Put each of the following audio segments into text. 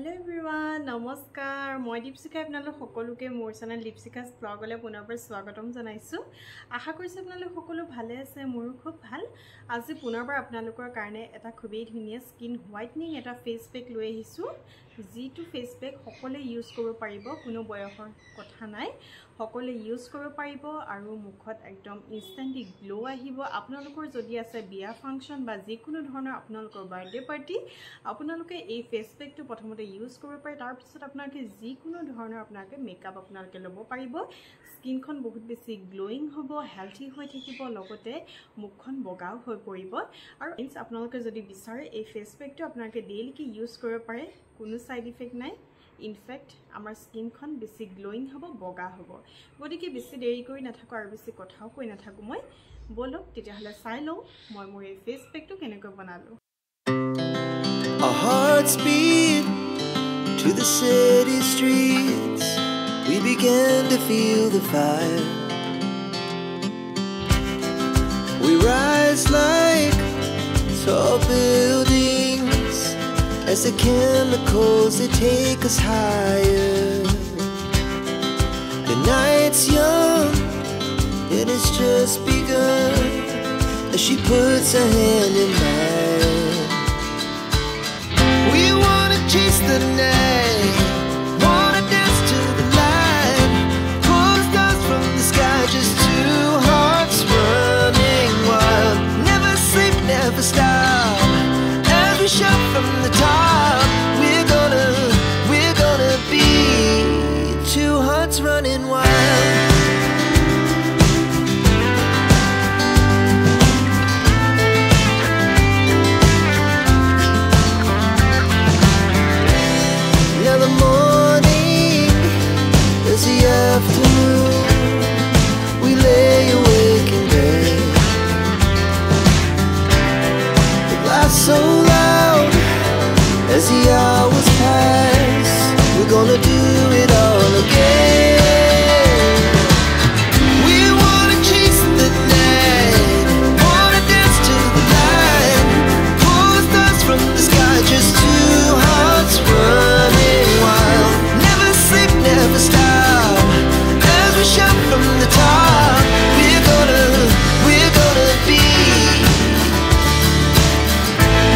Hello everyone, নমস্কাৰ মই দীপশিখা আপোনালোক সকলোকে মোৰ চেনেল দীপশিখাস ব্লগলৈ পুনৰবাৰ স্বাগতম জনাইছো আশা কৰিছো আপোনালোক সকলো ভালে আছে মোৰো খুব ভাল আজি পুনৰবাৰ আপোনালোকৰ কাৰণে এটা খুবেই ধুনীয়া স্কিন হোৱাইটনিং এটা ফেস পেক লৈ আহিছো জিটো ফেস পেক সকলোৱে ইউজ কৰিব পাৰিব কোনো বয়সৰ কথা নাই সকলোৱে ইউজ কৰিব পাৰিব আৰু মুখত একদম ইনষ্টেন্টলি গ্লো আহিব আপোনালোকৰ যদি আছে বিয়া ফাংচন বা যিকোনো ধৰণৰ আপোনালোকৰ বাৰ্থডে পাৰ্টি আপোনালোকে এই ফেস পেকটো প্ৰথমতে ইউজ কৰিব পাৰে তাৰ পিছত আপোনালোকে যিকোনো ধৰণৰ আপোনালোকে মেকআপ আপোনালোকে ল'ব পাৰিব স্কিনখন বহুত বেছি গ্লোইং হ'ব হেলথি হৈ থাকিব লগতে মুখখন বগাও হৈ পৰিব আৰু আপোনালোকে যদি বিচাৰে এই ফেস পেকটো আপোনালোকে ডেইলি ইউজ কৰিব পাৰে কোনো সাইড ইফেক্ট নাই ইনফেক্ট আমাৰ স্কিনখন বেছি গ্লোইং হ'ব বগা হ'ব গতিকে বেছি দেৰি কৰি নাথাকো আৰু বেছি কথাও কৈ নাথাকো মই বলক তেতিয়া হলে চাই লও মই মোৰ এই ফেস পেকটো কেনেকৈ বনালো Our hearts beat to the city streets. We began to feel the fire. We rise like tall buildings as the chemicals they take us higher. The night's young and it's just begun as she puts her hand in mine. We wanna chase the night, wanna dance to the light, pull the stars from the sky, just two hearts running wild. Never sleep, never stop, as we shout from the top. We're gonna be two hearts running wild. Afternoon, we lay awake in bed. The laughs so loud as the hours pass. We're gonna do it all again. We wanna chase the night, wanna dance to the light, pull the stars from the sky, just two hearts running wild. Never sleep, never stop. Shout from the top. We're gonna be.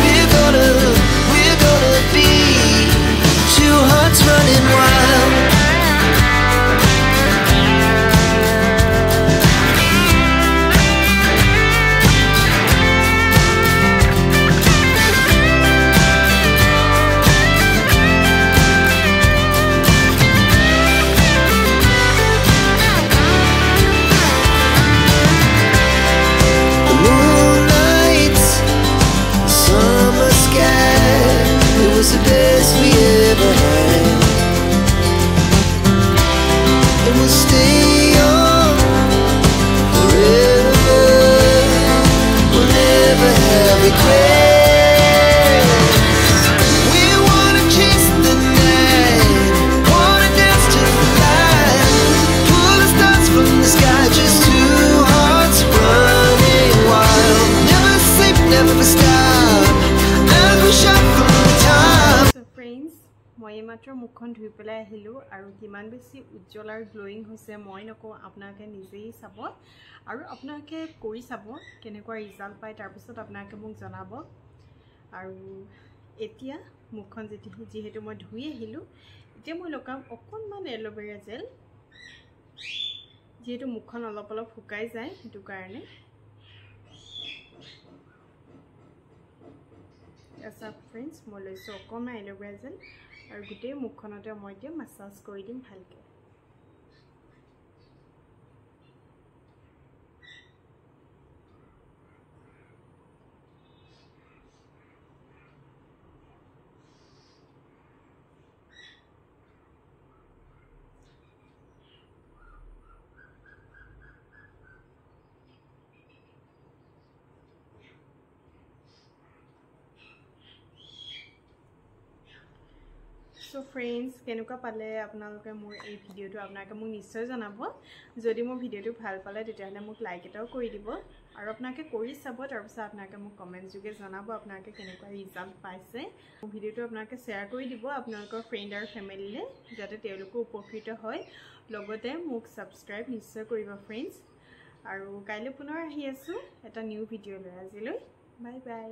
We're gonna be two hearts running wild. Was the best we ever had, and we'll stay young forever. We'll never have regrets. We wanna chase the night, wanna dance to the light, pull the stars from the sky, just two hearts running wild. Never sleep, never stop, as we shout from the top. মই মাত্ৰ মুখখন ধুই পেলাই আহিলো আৰু কিমান বেছি উজ্জ্বল আৰু গ্লোইং হৈছে মই নকওঁ আপোনালোকে নিজেই চাব আৰু আপোনালোকে কৰি চাব কেনেকুৱা ৰিজাল্ট পায় তাৰ পিছত আপোনালোকে মোক জনাব আৰু এতিয়া মুখখন যেহেতু মই ধুই আহিলো এতিয়া মই লগাম অকণমান এল'ভেৰা জেল যেহেতু মুখখন অলপ অলপ শুকাই যায় সেইটো কাৰণে আচ্ছা ফ্ৰেণ্ডছ মই লৈছো অকণমান এল'ভেৰা জেল আৰু গোটেই মুখখনতে মই এতিয়া মাসাজ কৰি দিম ভালকে So friends, কেনেকুৱা পালে আপোনালোকে মোৰ এই ভিডিওটো আপোনালোকে মোক নিশ্চয় জনাব যদি মোৰ ভিডিওটো ভাল পালে তেতিয়াহলে মোক লাইক এটাও কৰি দিব আৰু আপোনালোকে কৰি চাব তাৰপিছত আপোনালোকে মোক কমেণ্ট যোগে জনাব আপোনালোকে কেনেকুৱা ৰিজাল্ট পাইছে ভিডিঅ'টো আপোনালোকে শ্বেয়াৰ কৰি দিব আপোনালোকৰ ফ্ৰেণ্ড আৰু ফেমিলিলে যাতে তেওঁলোকো উপকৃত হয় লগতে মোক সাবস্ক্ৰাইব নিশ্চয় কৰিব ফ্ৰেণ্ডছ আৰু কাইলৈ পুনৰ আহি আছো এটা নিউ ভিডিঅ' লৈ আজিলৈ বাই বাই